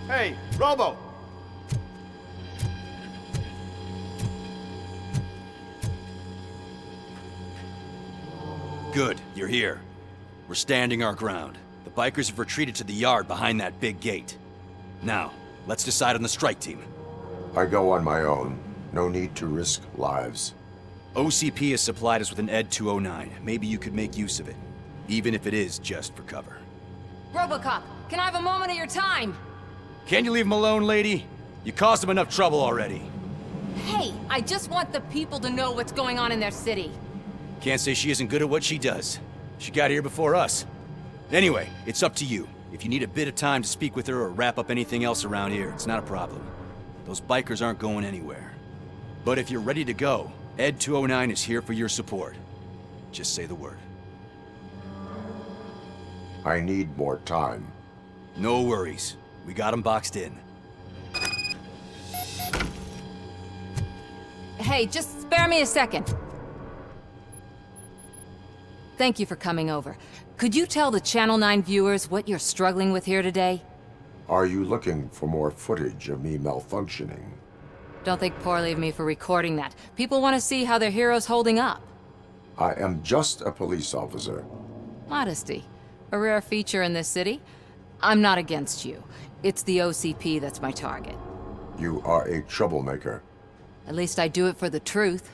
Hey, Robo! Good, you're here. We're standing our ground. The bikers have retreated to the yard behind that big gate. Now, let's decide on the strike team. I go on my own. No need to risk lives. OCP has supplied us with an ED 209. Maybe you could make use of it, even if it is just for cover. Robocop, can I have a moment of your time? Can you leave him alone, lady? You caused him enough trouble already. Hey, I just want the people to know what's going on in their city. Can't say she isn't good at what she does. She got here before us. Anyway, it's up to you. If you need a bit of time to speak with her or wrap up anything else around here, it's not a problem. Those bikers aren't going anywhere. But if you're ready to go, ED 209 is here for your support. Just say the word. I need more time. No worries. We got him boxed in. Hey, just spare me a second. Thank you for coming over. Could you tell the Channel 9 viewers what you're struggling with here today? Are you looking for more footage of me malfunctioning? Don't think poorly of me for recording that. People want to see how their hero's holding up. I am just a police officer. Modesty. A rare feature in this city. I'm not against you. It's the OCP that's my target. You are a troublemaker. At least I do it for the truth.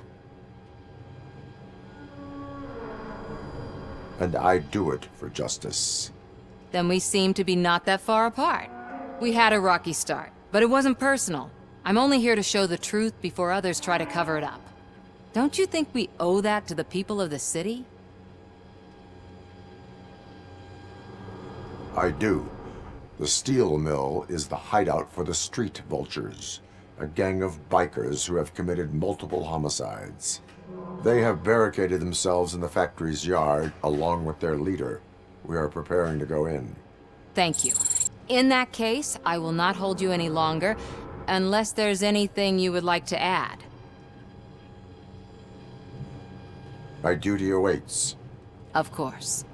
And I do it for justice. Then we seem to be not that far apart. We had a rocky start, but it wasn't personal. I'm only here to show the truth before others try to cover it up. Don't you think we owe that to the people of the city? I do. The steel mill is the hideout for the street vultures, a gang of bikers who have committed multiple homicides. They have barricaded themselves in the factory's yard along with their leader. We are preparing to go in. Thank you. In that case, I will not hold you any longer, unless there's anything you would like to add. My duty awaits. Of course.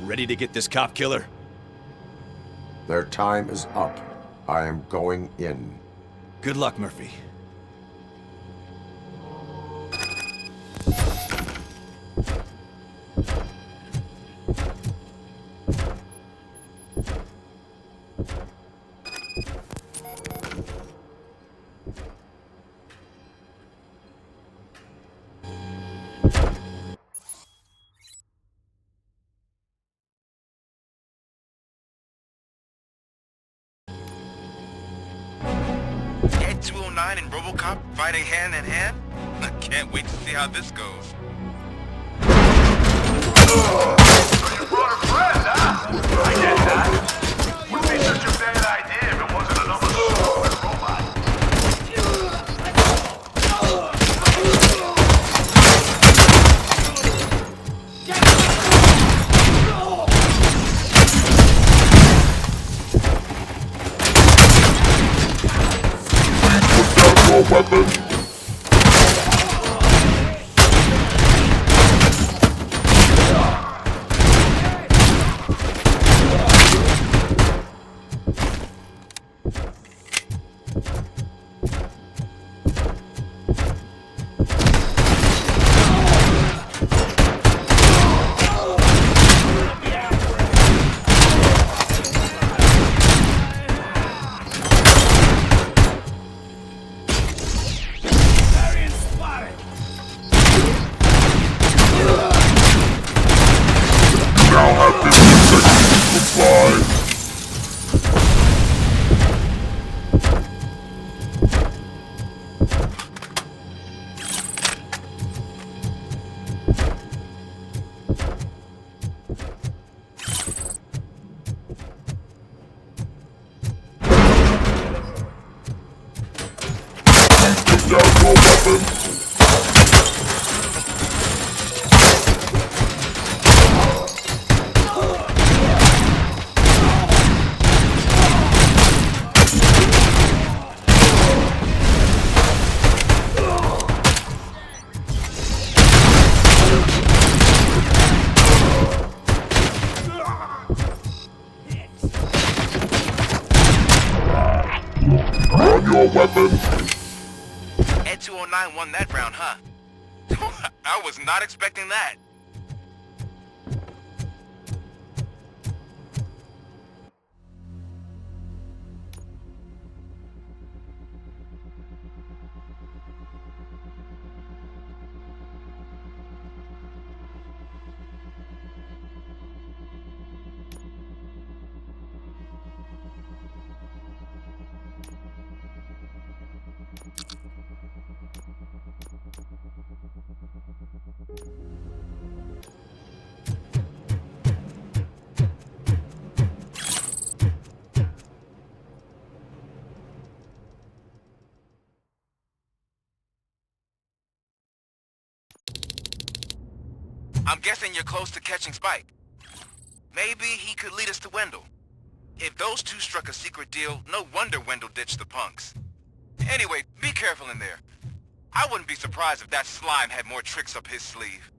Ready to get this cop killer? Their time is up. I am going in. Good luck, Murphy. ED 209 and Robocop fighting hand in hand? I can't wait to see how this goes. You brought a friend, huh? I get that. Wouldn't be such a bad idea if it wasn't another stupid robot. Weapon. 209 won that round, huh? I was not expecting that. I'm guessing you're close to catching Spike. Maybe he could lead us to Wendell. If those two struck a secret deal, no wonder Wendell ditched the punks. Anyway, be careful in there. I wouldn't be surprised if that slime had more tricks up his sleeve.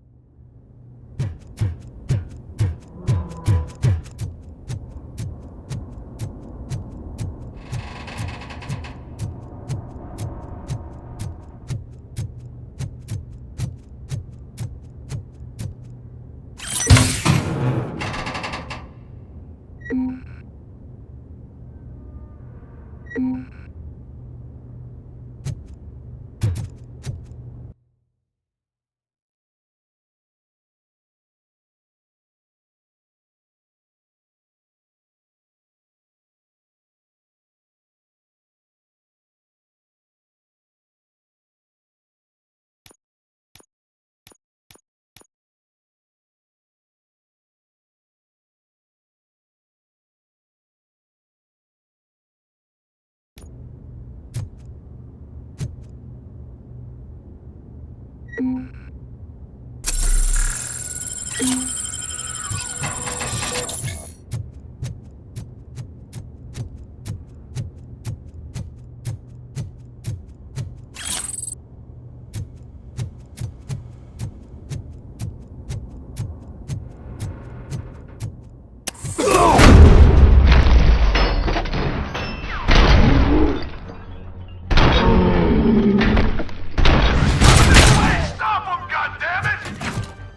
Stop him, goddammit!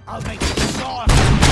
I'll make it soft.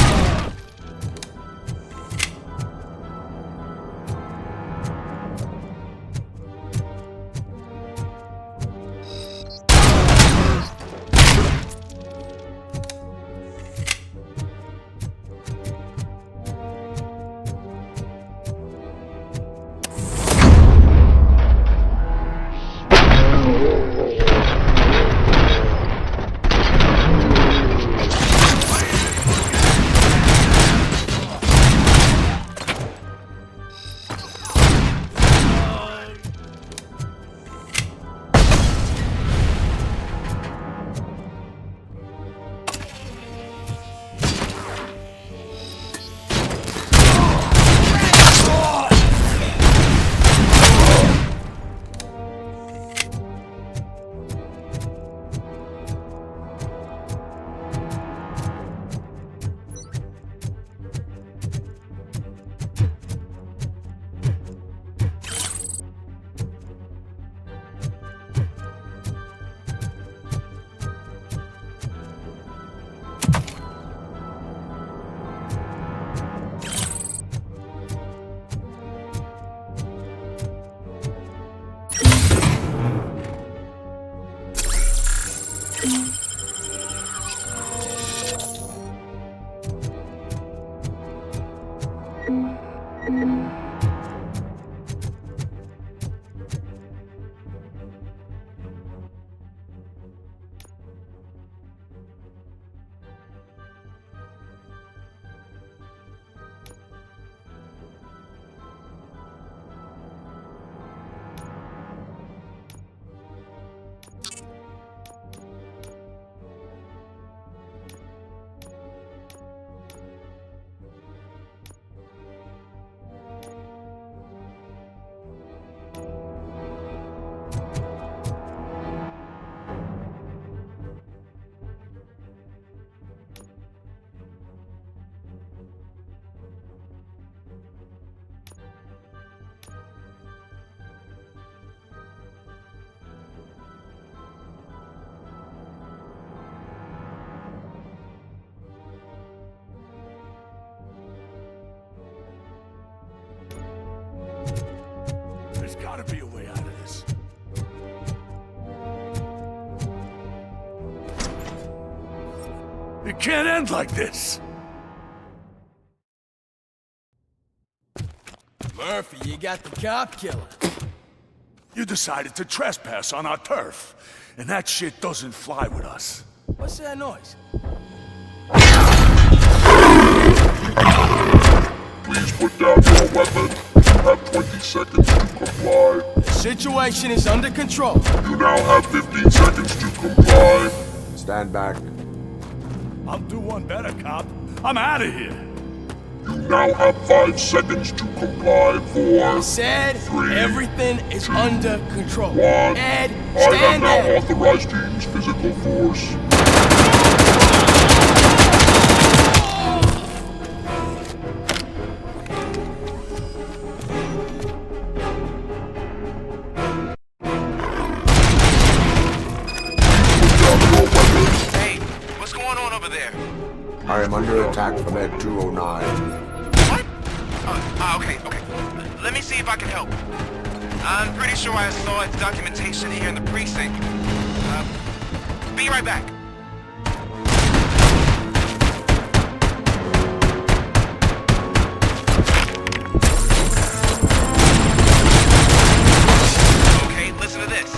It can't end like this. Murphy, you got the cop killer. You decided to trespass on our turf, and that shit doesn't fly with us. What's that noise? Please put down your weapon. You have 20 seconds to comply. The situation is under control. You now have 15 seconds to comply. Stand back. I'll do one better, cop. I'm out of here. You now have 5 seconds to comply. 4, Said 3, everything is under control. 1. Ed, I have stand now there. authorized you to use physical force. Hey, what's going on over there? I am under attack from Ed 209. What? Okay. Let me see if I can help. I'm pretty sure I saw its documentation here in the precinct. Be right back. Okay, listen to this.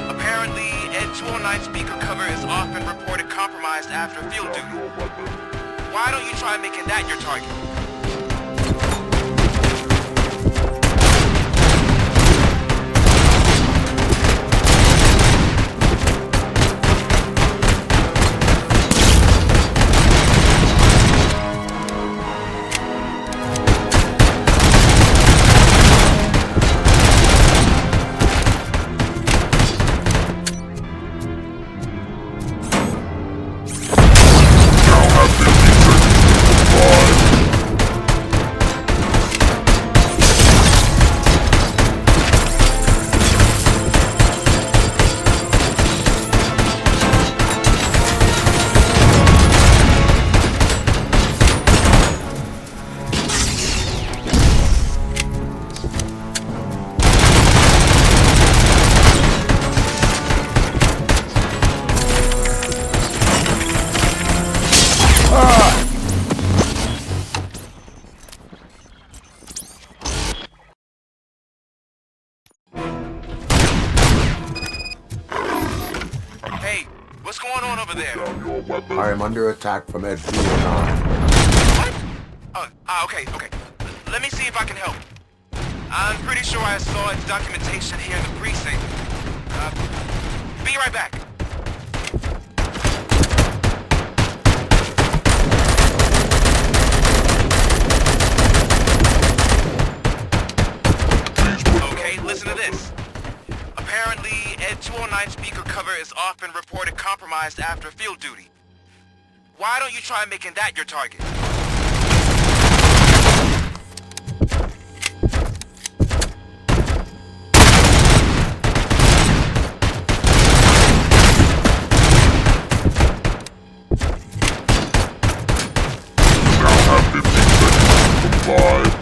Apparently, Ed 209 speaker cover is often reported compromised after field duty. Why don't you try making that your target? Hey, what's going on over there? Down your weapon. I am under attack from Ed 209. What? Okay. Let me see if I can help. I'm pretty sure I saw its documentation here in the precinct. Be right back. Okay, listen to this. Apparently, Ed 209 speaker cover is often reported compromised after field duty. Why don't you try making that your target? You now have 15 seconds to comply.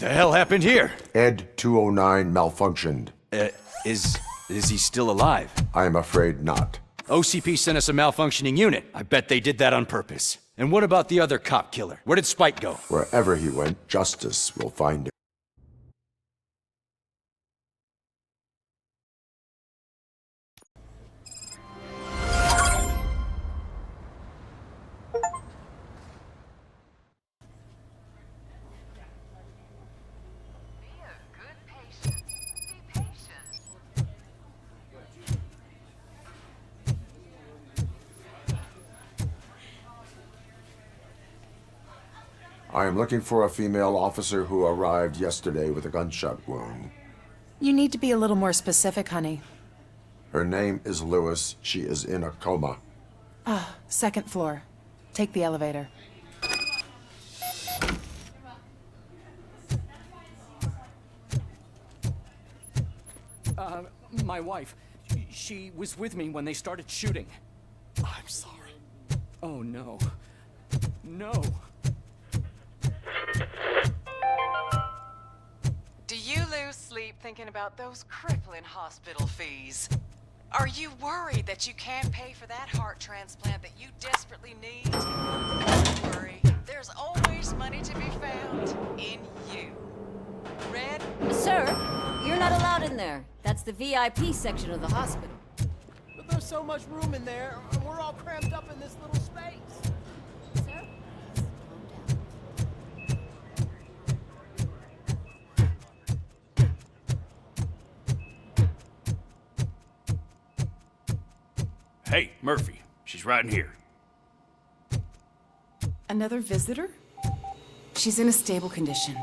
the hell happened here? Ed 209 malfunctioned. Is he still alive? I am afraid not. OCP sent us a malfunctioning unit. I bet they did that on purpose. And what about the other cop killer? Where did Spike go? Wherever he went, justice will find him. I am looking for a female officer who arrived yesterday with a gunshot wound. You need to be a little more specific, honey. Her name is Lewis. She is in a coma. Second floor. Take the elevator. My wife. She was with me when they started shooting. I'm sorry. Oh, no. No. Do you lose sleep thinking about those crippling hospital fees? Are you worried that you can't pay for that heart transplant that you desperately need? Don't worry. There's always money to be found in you. Red? Sir, you're not allowed in there. That's the VIP section of the hospital. But there's so much room in there, and we're all cramped up in this little space. Sir? Hey, Murphy. She's right in here. Another visitor? She's in a stable condition.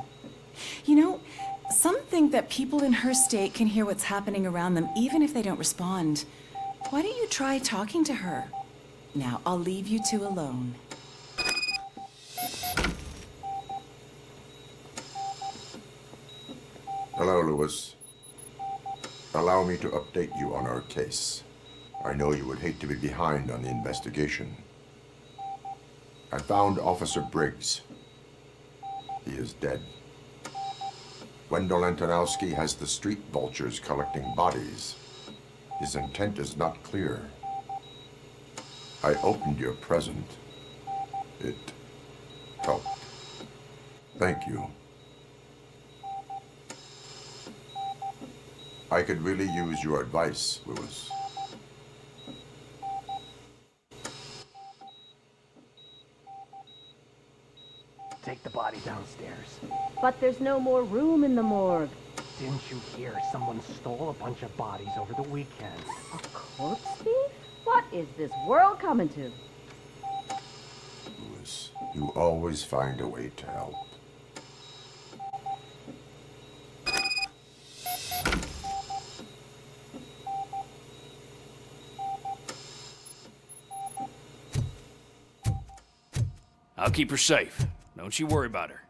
You know, some think that people in her state can hear what's happening around them even if they don't respond. Why don't you try talking to her? Now, I'll leave you two alone. Hello, Lewis. Allow me to update you on our case. I know you would hate to be behind on the investigation. I found Officer Briggs. He is dead. Wendell Antonowski has the street vultures collecting bodies. His intent is not clear. I opened your present. It helped. Thank you. I could really use your advice, Lewis. Take the body downstairs. But there's no more room in the morgue. Didn't you hear someone stole a bunch of bodies over the weekend? A corpse thief? What is this world coming to? Lewis, you always find a way to help. I'll keep her safe. Don't you worry about her.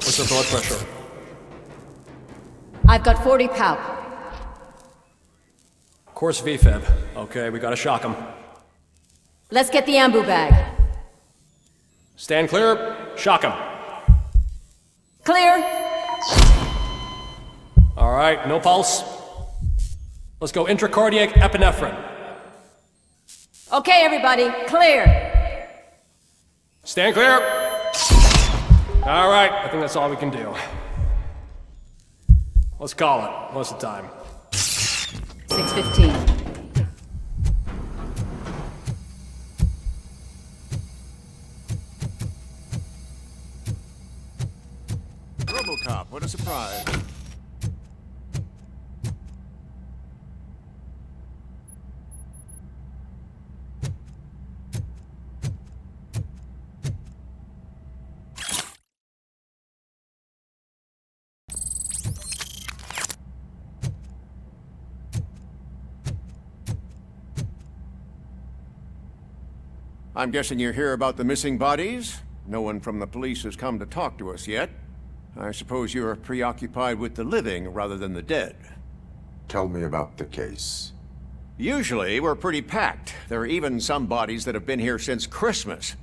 What's the blood pressure? I've got 40 pow. Course VFib. Okay, we gotta shock him. Let's get the ambu bag. Stand clear. Shock him. Clear. All right, no pulse. Let's go intracardiac epinephrine. Okay, everybody, clear. Stand clear. All right, I think that's all we can do. Let's call it. What's the time? 6:15. Robocop, what a surprise. I'm guessing you're here about the missing bodies? No one from the police has come to talk to us yet. I suppose you're preoccupied with the living rather than the dead. Tell me about the case. Usually, we're pretty packed. There are even some bodies that have been here since Christmas.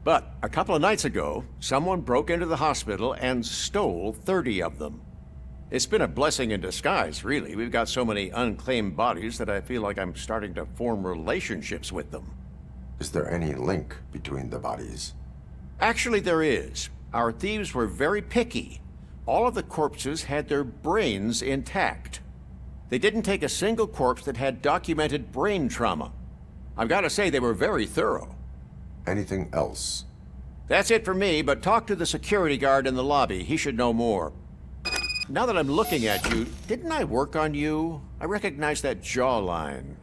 But a couple of nights ago, someone broke into the hospital and stole 30 of them. It's been a blessing in disguise, really. We've got so many unclaimed bodies that I feel like I'm starting to form relationships with them. Is there any link between the bodies? Actually, there is. Our thieves were very picky. All of the corpses had their brains intact. They didn't take a single corpse that had documented brain trauma. I've got to say, they were very thorough. Anything else? That's it for me, but talk to the security guard in the lobby. He should know more. Now that I'm looking at you, didn't I work on you? I recognize that jawline.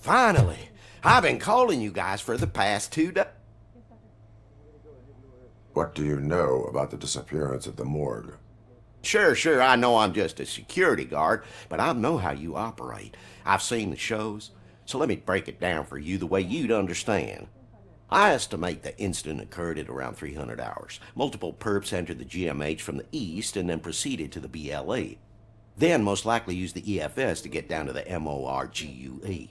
Finally! I've been calling you guys for the past 2 days. What do you know about the disappearance at the morgue? Sure, I know I'm just a security guard, but I know how you operate. I've seen the shows, so let me break it down for you the way you'd understand. I estimate the incident occurred at around 300 hours. Multiple perps entered the GMH from the east and then proceeded to the BLE. Then most likely used the EFS to get down to the MORGUE.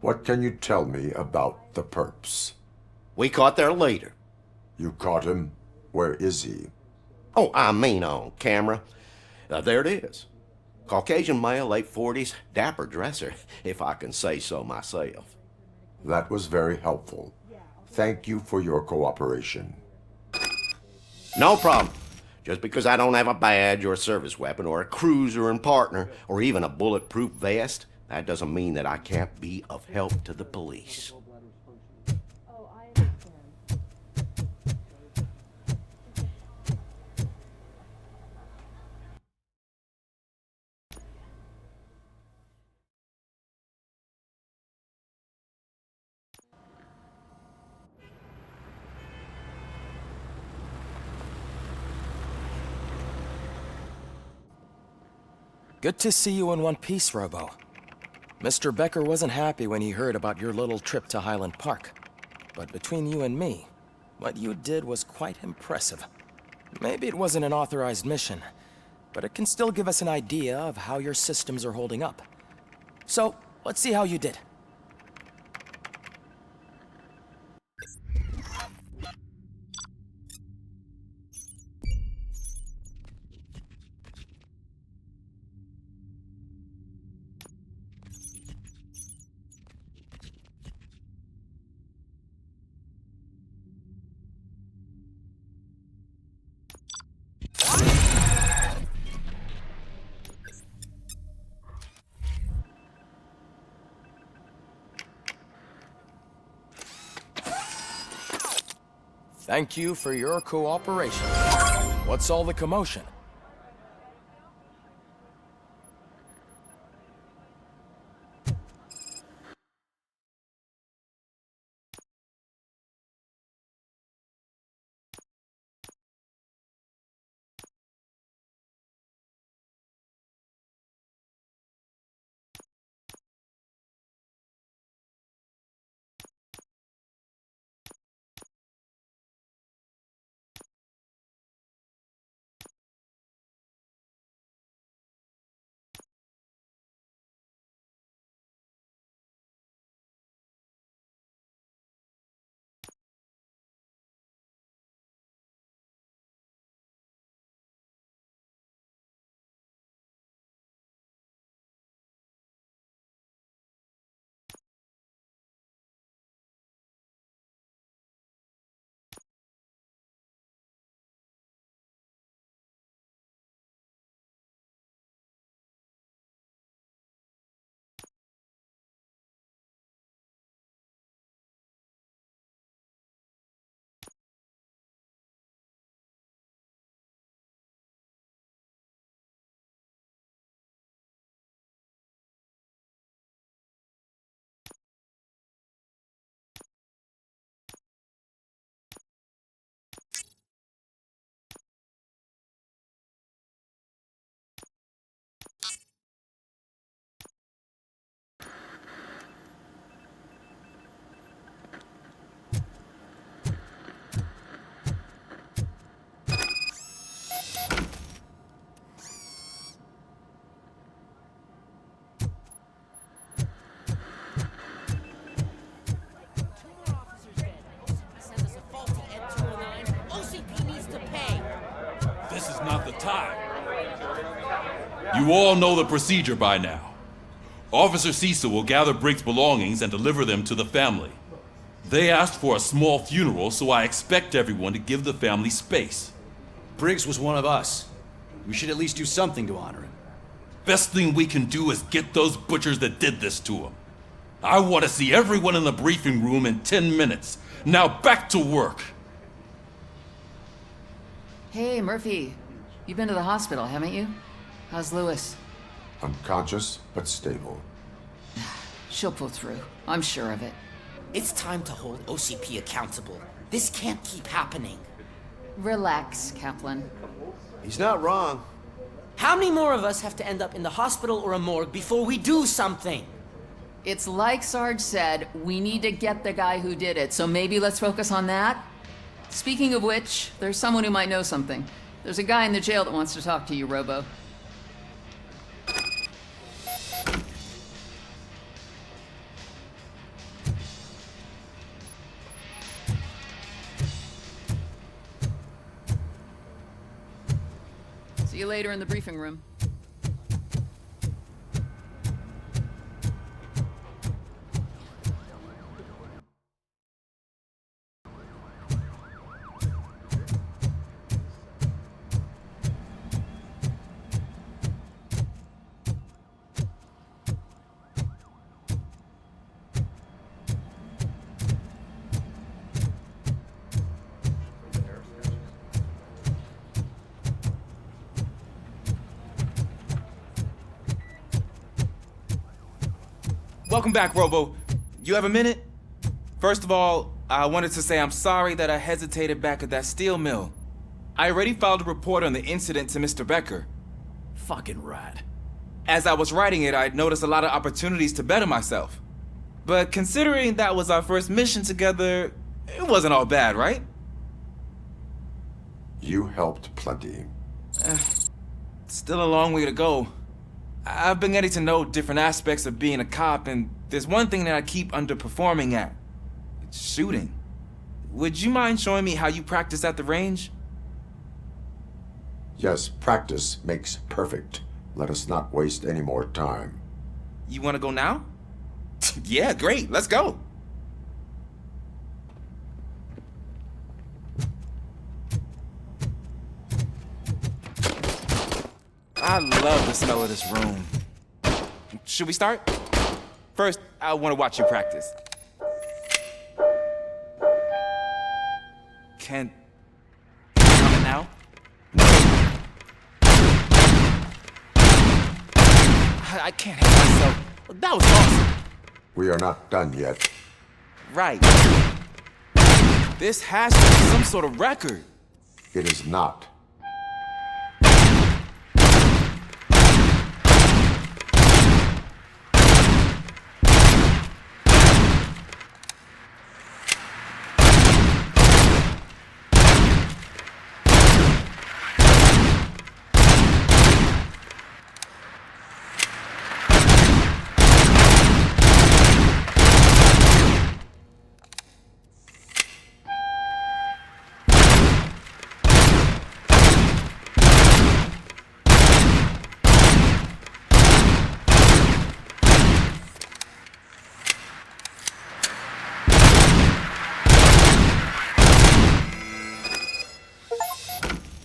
What can you tell me about the perps? We caught their leader. You caught him? Where is he? Oh, I mean on camera. There it is. Caucasian male, late 40s, dapper dresser, if I can say so myself. That was very helpful. Thank you for your cooperation. No problem. Just because I don't have a badge or a service weapon or a cruiser and partner or even a bulletproof vest, that doesn't mean that I can't be of help to the police. Good to see you in one piece, Robo. Mr. Becker wasn't happy when he heard about your little trip to Highland Park. But between you and me, what you did was quite impressive. Maybe it wasn't an authorized mission, but it can still give us an idea of how your systems are holding up. So, let's see how you did. Thank you for your cooperation. What's all the commotion? You all know the procedure by now. Officer Cecil will gather Briggs' belongings and deliver them to the family. They asked for a small funeral, so I expect everyone to give the family space. Briggs was one of us. We should at least do something to honor him. Best thing we can do is get those butchers that did this to him. I want to see everyone in the briefing room in 10 minutes. Now back to work. Hey, Murphy. You've been to the hospital, haven't you? How's Lewis? Unconscious, but stable. She'll pull through. I'm sure of it. It's time to hold OCP accountable. This can't keep happening. Relax, Kaplan. He's not wrong. How many more of us have to end up in the hospital or a morgue before we do something? It's like Sarge said, we need to get the guy who did it, so maybe let's focus on that? Speaking of which, there's someone who might know something. There's a guy in the jail that wants to talk to you, Robo. See you later in the briefing room. Welcome back, Robo. You have a minute? First of all, I wanted to say I'm sorry that I hesitated back at that steel mill. I already filed a report on the incident to Mr. Becker. Fucking rat. As I was writing it, I'd noticed a lot of opportunities to better myself. But considering that was our first mission together, it wasn't all bad, right? You helped plenty. Still a long way to go. I've been getting to know different aspects of being a cop, and there's one thing that I keep underperforming at. It's shooting. Would you mind showing me how you practice at the range? Yes, practice makes perfect. Let us not waste any more time. You want to go now? Yeah, great. Let's go. I love the smell of this room. Should we start? First, I want to watch you practice. Can you comment now? I can't help myself. That was awesome. We are not done yet. Right. This has to be some sort of record. It is not.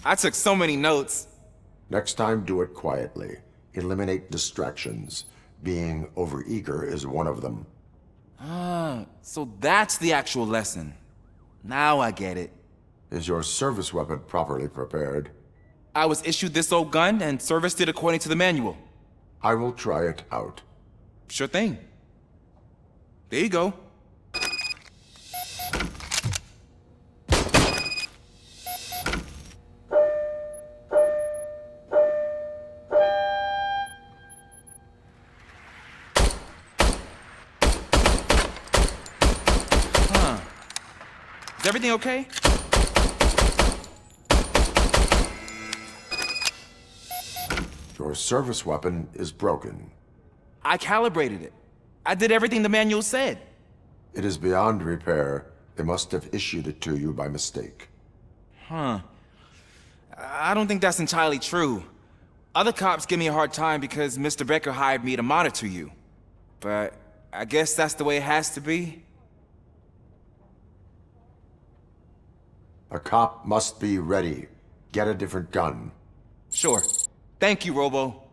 I took so many notes. Next time, do it quietly. Eliminate distractions. Being overeager is one of them. Ah, so that's the actual lesson. Now I get it. Is your service weapon properly prepared? I was issued this old gun and serviced it according to the manual. I will try it out. Sure thing. There you go. Is everything okay? Your service weapon is broken. I calibrated it. I did everything the manual said. It is beyond repair. They must have issued it to you by mistake. Huh. I don't think that's entirely true. Other cops give me a hard time because Mr. Becker hired me to monitor you. But I guess that's the way it has to be. A cop must be ready. Get a different gun. Sure. Thank you, Robo.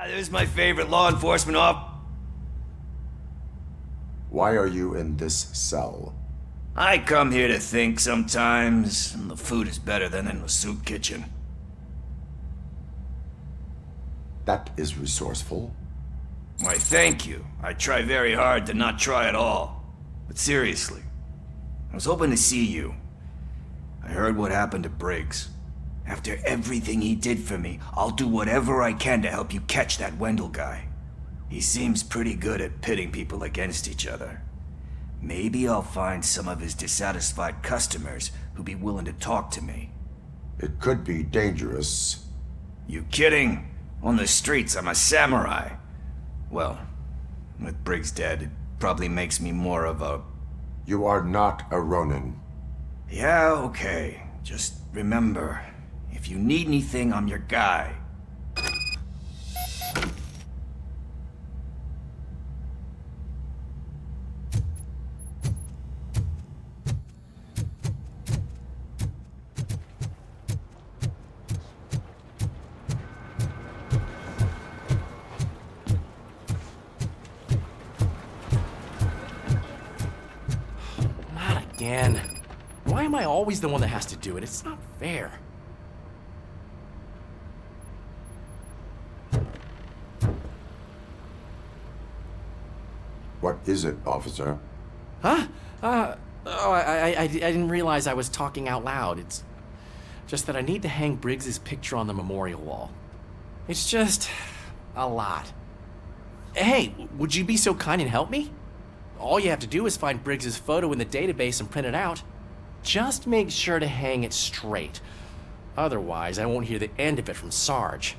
There's my favorite law enforcement Why are you in this cell? I come here to think sometimes, and the food is better than in the soup kitchen. That is resourceful. Why, thank you. I try very hard to not try at all. But seriously, I was hoping to see you. I heard what happened to Briggs. After everything he did for me, I'll do whatever I can to help you catch that Wendell guy. He seems pretty good at pitting people against each other. Maybe I'll find some of his dissatisfied customers who'd be willing to talk to me. It could be dangerous. You kidding? On the streets, I'm a samurai. Well, with Briggs dead, it probably makes me more of a... You are not a Ronin. Yeah, okay. Just remember, if you need anything, I'm your guy. Again. Why am I always the one that has to do it? It's not fair. What is it, officer? Huh? I didn't realize I was talking out loud. It's just that I need to hang Briggs's picture on the memorial wall. It's just a lot. Hey, would you be so kind and help me? All you have to do is find Briggs's photo in the database and print it out. Just make sure to hang it straight. Otherwise, I won't hear the end of it from Sarge.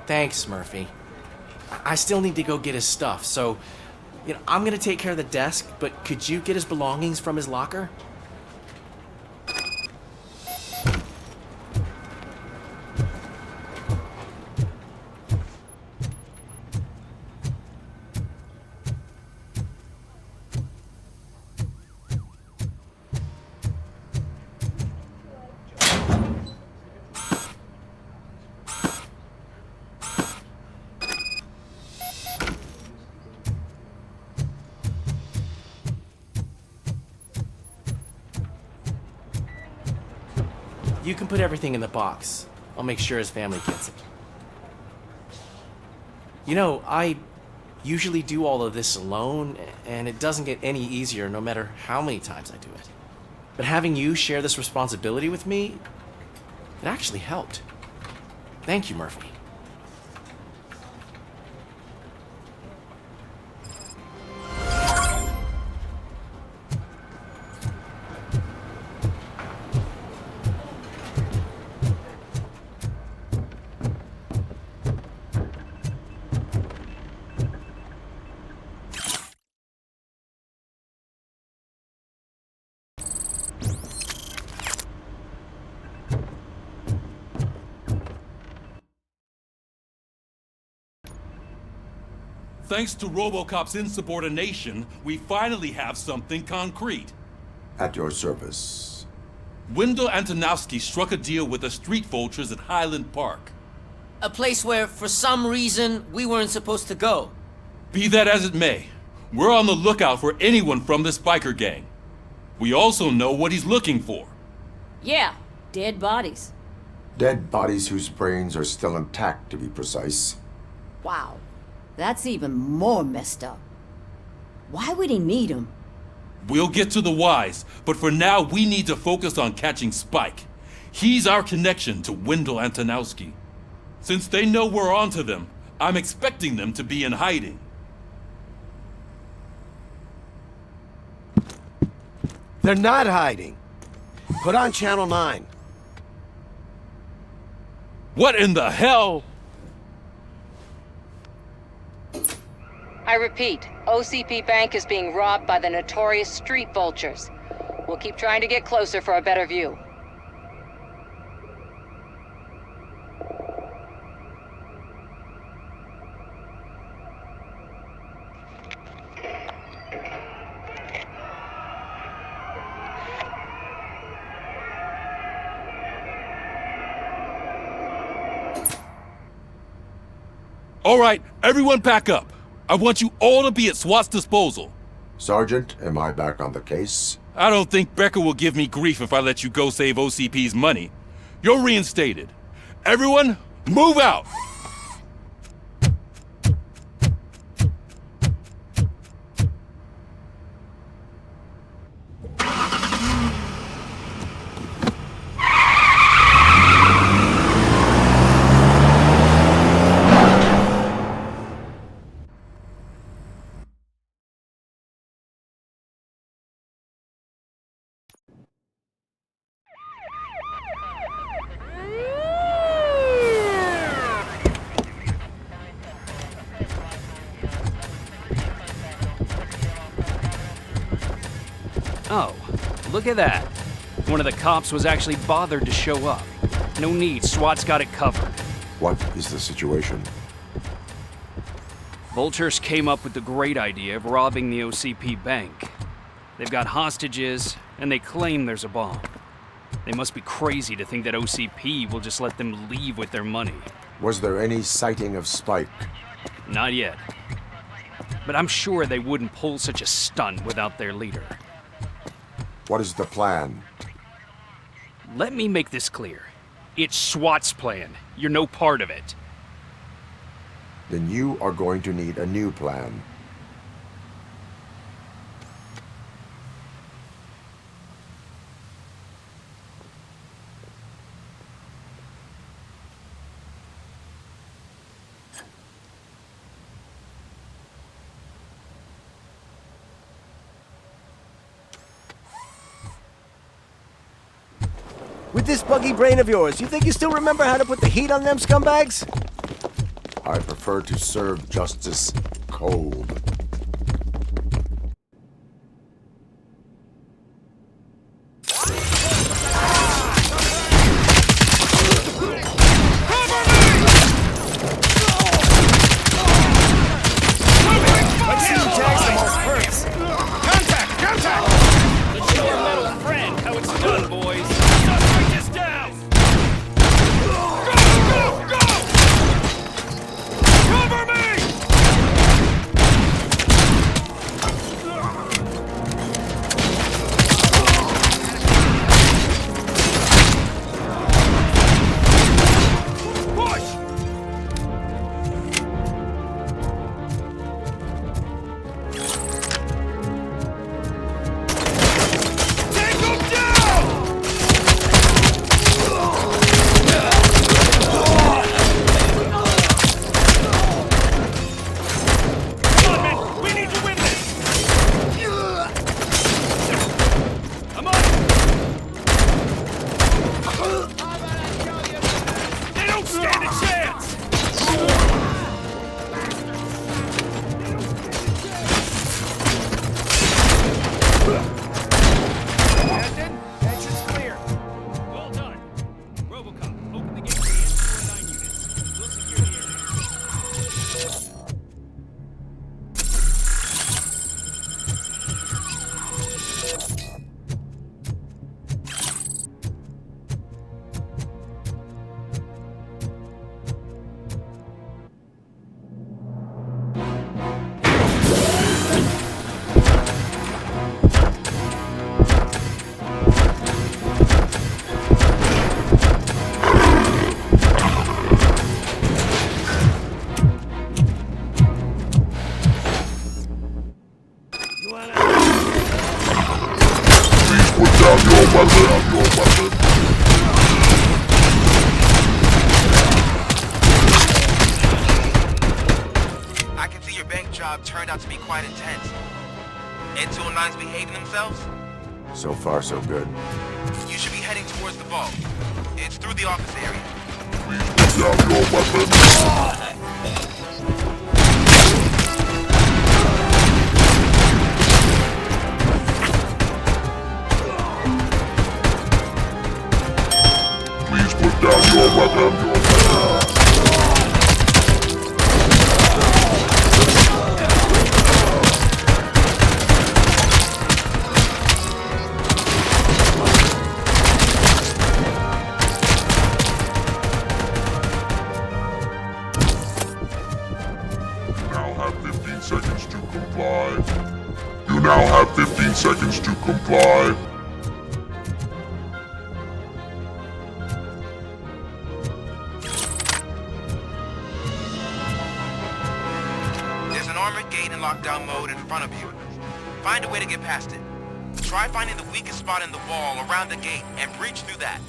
Thanks, Murphy. I still need to go get his stuff, so, I'm gonna take care of the desk, but could you get his belongings from his locker? You can put everything in the box. I'll make sure his family gets it. I usually do all of this alone, and it doesn't get any easier no matter how many times I do it. But having you share this responsibility with me, it actually helped. Thank you, Murphy. Thanks to Robocop's insubordination, we finally have something concrete. At your service. Wendell Antonowski struck a deal with the street vultures at Highland Park. A place where, for some reason, we weren't supposed to go. Be that as it may, we're on the lookout for anyone from this biker gang. We also know what he's looking for. Yeah, dead bodies. Dead bodies whose brains are still intact, to be precise. Wow, that's even more messed up. Why would he need them? We'll get to the whys, but for now we need to focus on catching Spike. He's our connection to Wendell Antonowski. Since they know we're onto them, I'm expecting them to be in hiding. They're not hiding. Put on Channel 9. What in the hell? I repeat, OCP Bank is being robbed by the notorious street vultures. We'll keep trying to get closer for a better view. All right, everyone back up. I want you all to be at SWAT's disposal. Sergeant, am I back on the case? I don't think Becker will give me grief if I let you go save OCP's money. You're reinstated. Everyone, move out! Oh, look at that. One of the cops was actually bothered to show up. No need, SWAT's got it covered. What is the situation? Vultures came up with the great idea of robbing the OCP bank. They've got hostages, and they claim there's a bomb. They must be crazy to think that OCP will just let them leave with their money. Was there any sighting of Spike? Not yet. But I'm sure they wouldn't pull such a stunt without their leader. What is the plan? Let me make this clear. It's SWAT's plan. You're no part of it. Then you are going to need a new plan. With this buggy brain of yours, you think you still remember how to put the heat on them scumbags? I prefer to serve justice cold. Let's see who tags the most first. Contact! Contact! Let's show our metal friend how it's done, boys. Suspect is down! Go! Go! Go! Cover me! job turned out to be quite intense. N209's behaving themselves? So far, so good. You should be heading towards the vault. It's through the office area. Please put down your weapon. Please put down your weapon. You now have 15 seconds to comply. There's an armored gate in lockdown mode in front of you. Find a way to get past it. Try finding the weakest spot in the wall around the gate and breach through that.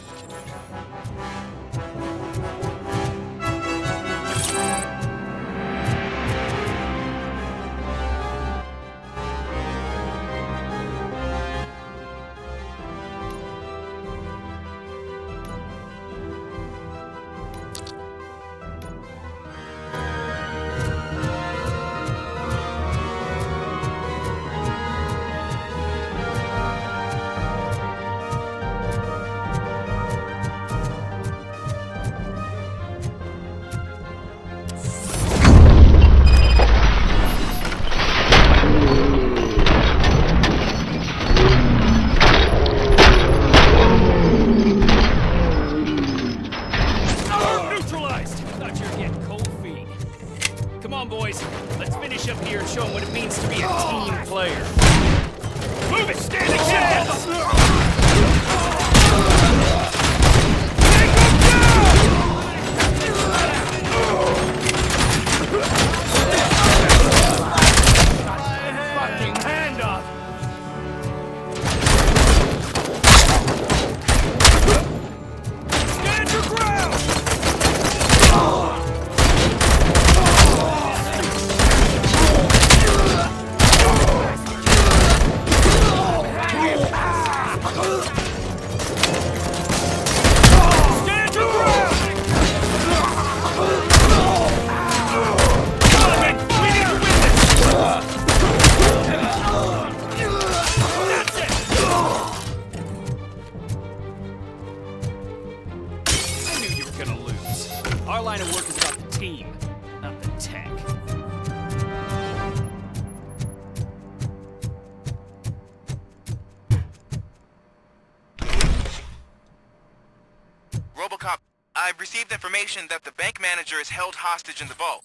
Robocop, I've received information that the bank manager is held hostage in the vault.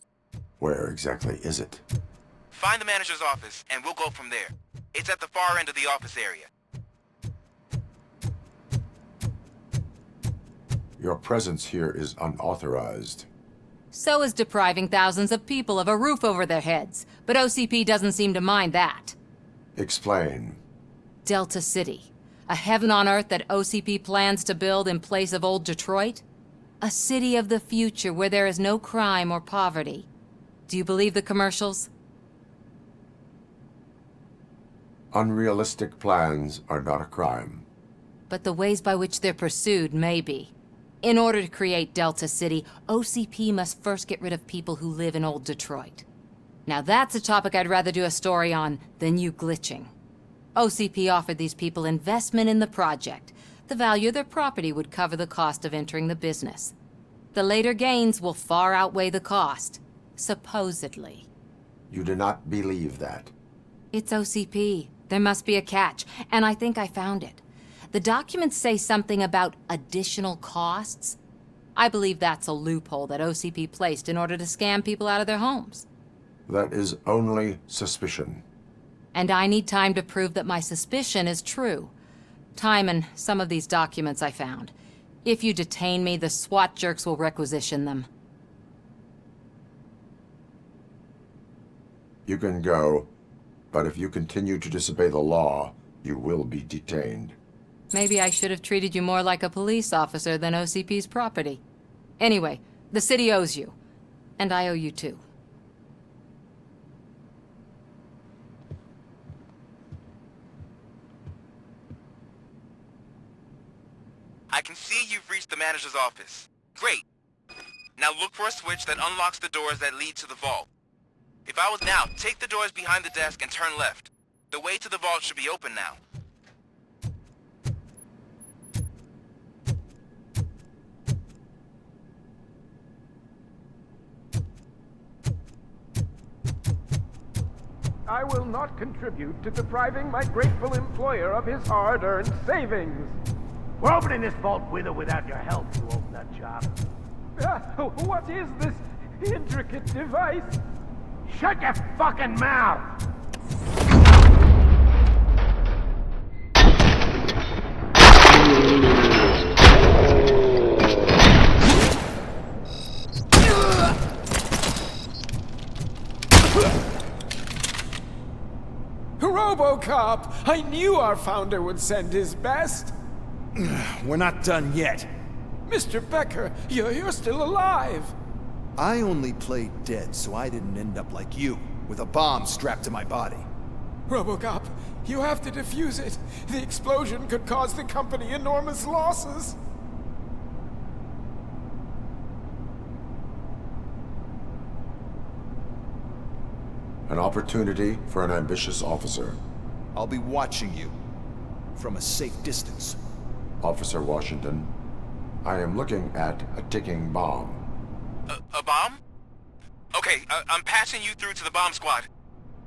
Where exactly is it? Find the manager's office, and we'll go from there. It's at the far end of the office area. Your presence here is unauthorized. So is depriving thousands of people of a roof over their heads. But OCP doesn't seem to mind that. Explain. Delta City. A heaven on earth that OCP plans to build in place of old Detroit? A city of the future where there is no crime or poverty. Do you believe the commercials? Unrealistic plans are not a crime. But the ways by which they're pursued may be. In order to create Delta City, OCP must first get rid of people who live in old Detroit. Now that's a topic I'd rather do a story on than you glitching. OCP offered these people investment in the project. The value of their property would cover the cost of entering the business. The later gains will far outweigh the cost, supposedly. You do not believe that. It's OCP. There must be a catch, and I think I found it. The documents say something about additional costs. I believe that's a loophole that OCP placed in order to scam people out of their homes. That is only suspicion. And I need time to prove that my suspicion is true. Time and some of these documents I found. If you detain me, the SWAT jerks will requisition them. You can go, but if you continue to disobey the law, you will be detained. Maybe I should have treated you more like a police officer than OCP's property. Anyway, the city owes you. And I owe you too. I can see you've reached the manager's office. Great. Now look for a switch that unlocks the doors that lead to the vault. If I was now, take the doors behind the desk and turn left. The way to the vault should be open now. I will not contribute to depriving my grateful employer of his hard-earned savings. We're opening this vault with or without your help, you old nut job. What is this intricate device? Shut your fucking mouth! Robocop! I knew our founder would send his best! We're not done yet. Mr. Becker, you're still alive! I only played dead so I didn't end up like you, with a bomb strapped to my body. Robocop, you have to defuse it. The explosion could cause the company enormous losses. An opportunity for an ambitious officer. I'll be watching you from a safe distance. Officer Washington, I am looking at a ticking bomb. A bomb? Okay, I'm passing you through to the bomb squad.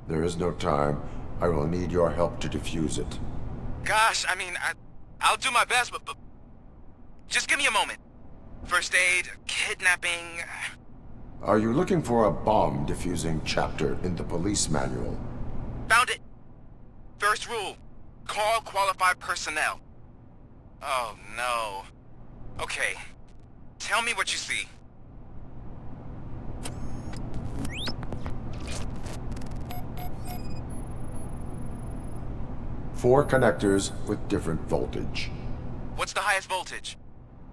There is no time. I will need your help to defuse it. Gosh, I mean, I'll do my best, but just give me a moment. First aid, kidnapping... Are you looking for a bomb defusing chapter in the police manual? Found it. First rule, call qualified personnel. Oh no. Okay, tell me what you see. Four connectors with different voltage. What's the highest voltage?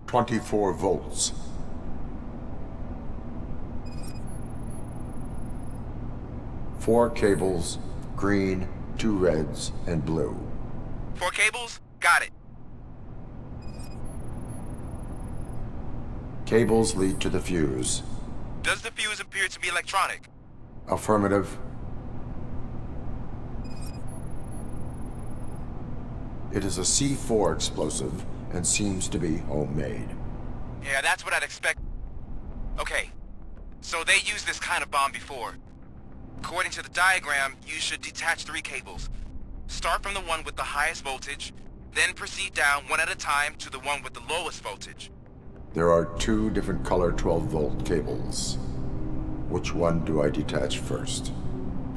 24 volts. Four cables, green, 2 reds, and blue. 4 cables? Got it. Cables lead to the fuse. Does the fuse appear to be electronic? Affirmative. It is a C4 explosive and seems to be homemade. Yeah, that's what I'd expect. Okay, so they used this kind of bomb before. According to the diagram, you should detach 3 cables. Start from the one with the highest voltage, then proceed down one at a time to the one with the lowest voltage. There are 2 different color 12-volt cables. Which one do I detach first?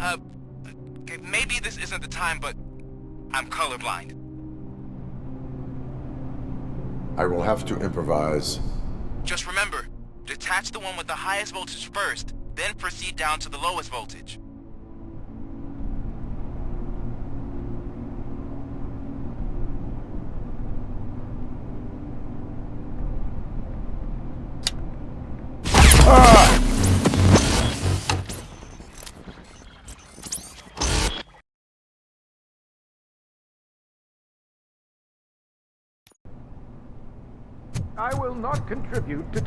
Okay, maybe this isn't the time, but I'm colorblind. I will have to improvise. Just remember, detach the one with the highest voltage first, then proceed down to the lowest voltage. I will not contribute to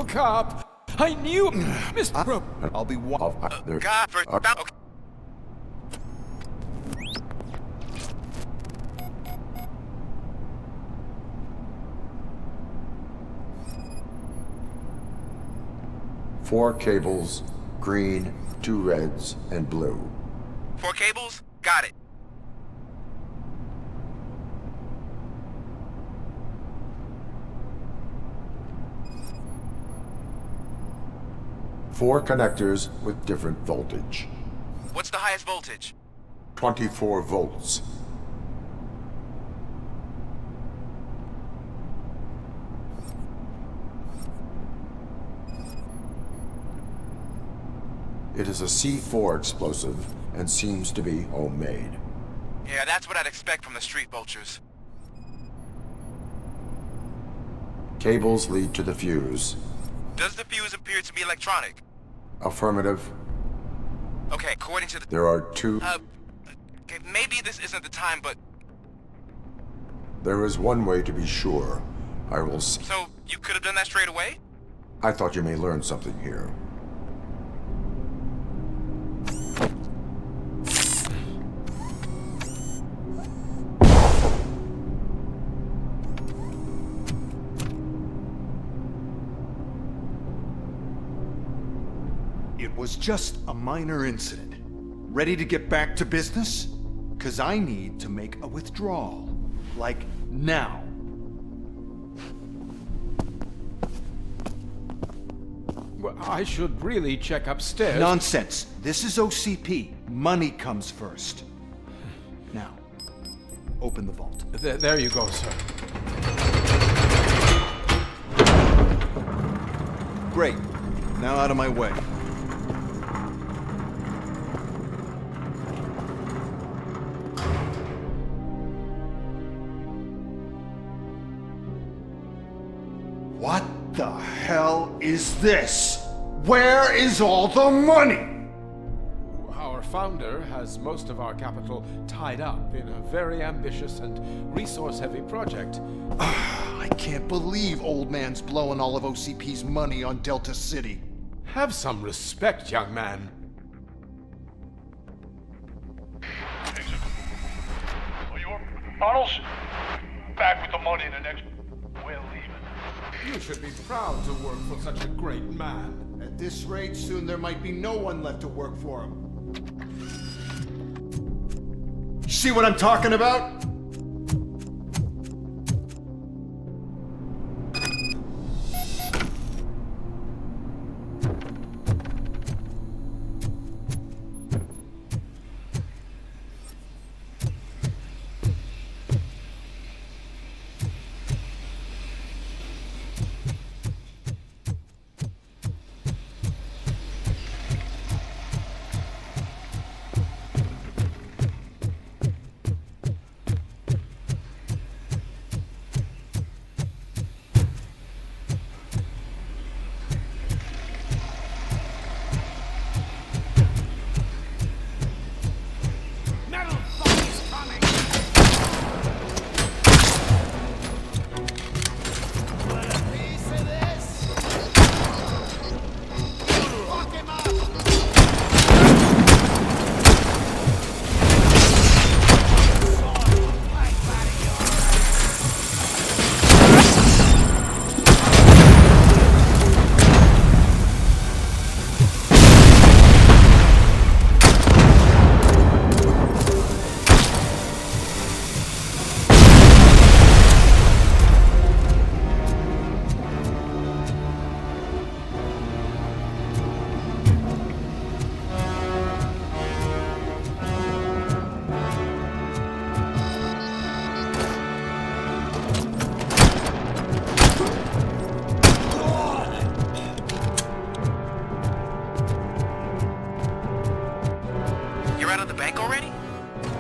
Robocop! I knew... Mr. I'll be God, first... Okay. Four cables, green, 2 reds, and blue. 4 cables? Got it. Four connectors with different voltage. What's the highest voltage? 24 volts. It is a C4 explosive and seems to be homemade. Yeah, that's what I'd expect from the street vultures. Cables lead to the fuse. Does the fuse appear to be electronic? Affirmative. Okay, according to the... There are two... okay, maybe this isn't the time, but... There is one way to be sure. I will... So, you could have done that straight away? I thought you may learn something here. It was just a minor incident. Ready to get back to business? 'Cause I need to make a withdrawal. Like, now. Well, I should really check upstairs. Nonsense. This is OCP. Money comes first. Now, open the vault. There you go, sir. Great. Now out of my way. What the hell is this? Where is all the money? Our founder has most of our capital tied up in a very ambitious and resource-heavy project. I can't believe old man's blowing all of OCP's money on Delta City. Have some respect, young man. Bottles? Back with the money in the next... We're leaving. You should be proud to work for such a great man. At this rate, soon there might be no one left to work for him. See what I'm talking about?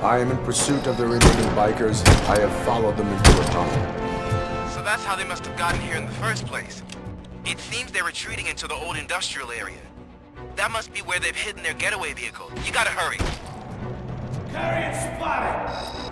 I am in pursuit of the remaining bikers. I have followed them into a tunnel. So that's how they must have gotten here in the first place. It seems they're retreating into the old industrial area. That must be where they've hidden their getaway vehicle. You gotta hurry. Target spotted!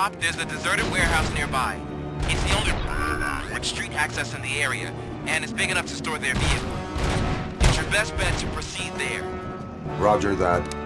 top, there's a deserted warehouse nearby. It's the only with street access in the area, and it's big enough to store their vehicle. It's your best bet to proceed there. Roger that.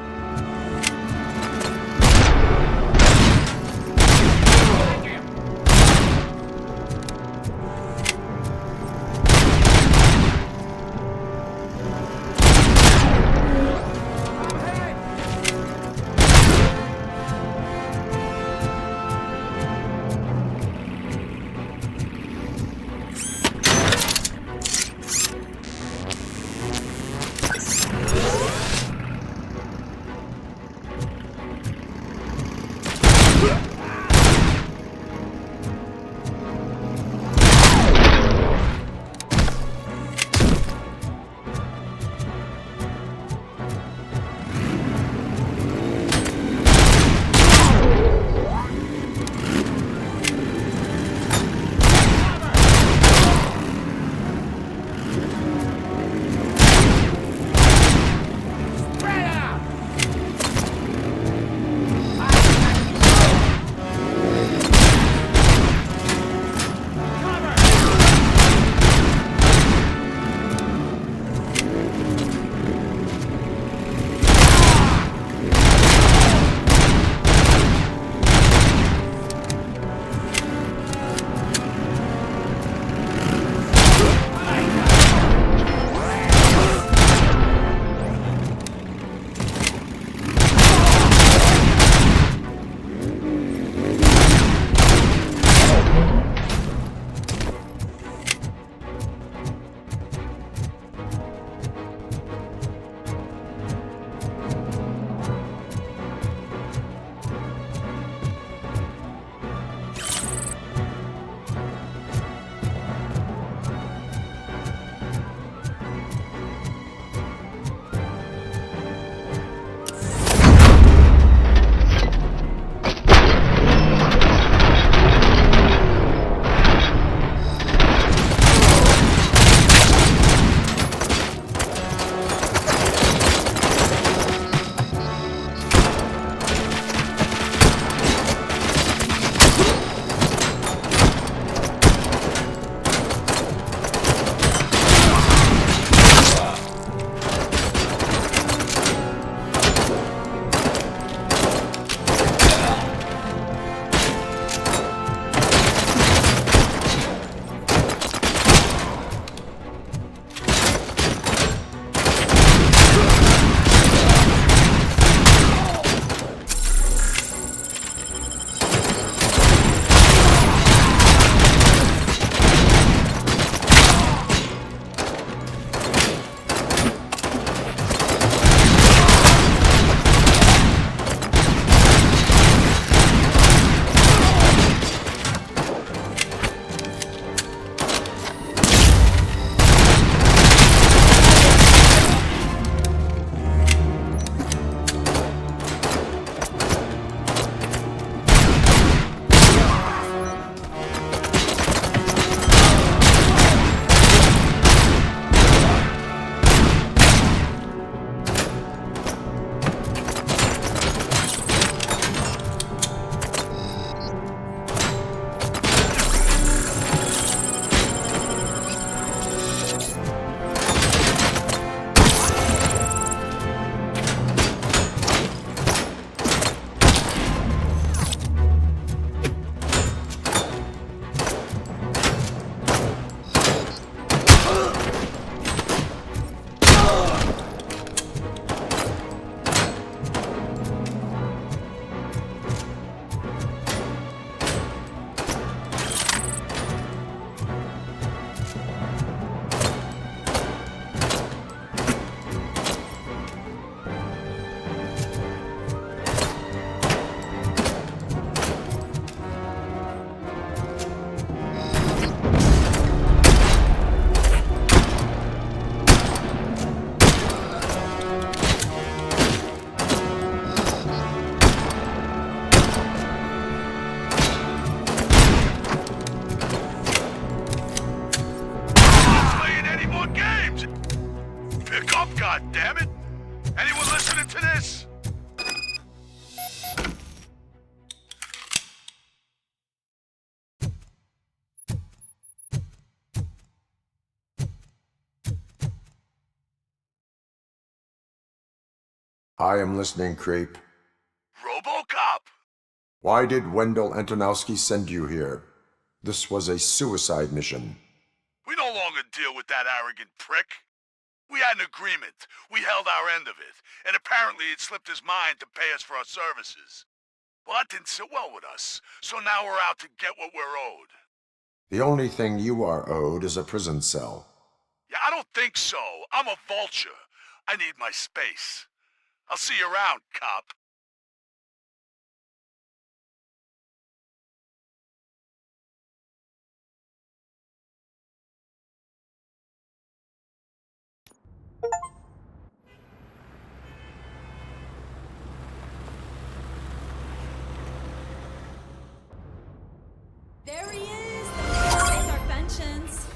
I am listening, creep. Robocop! Why did Wendell Antonowski send you here? This was a suicide mission. We no longer deal with that arrogant prick. We had an agreement. We held our end of it, and apparently it slipped his mind to pay us for our services. Well, that didn't sit well with us, so now we're out to get what we're owed. The only thing you are owed is a prison cell. Yeah, I don't think so. I'm a vulture. I need my space. I'll see you around, cop. There he is! Our pensions.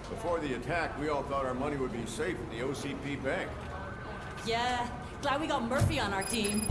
Before the attack, we all thought our money would be safe at the OCP bank. Yeah, glad we got Murphy on our team.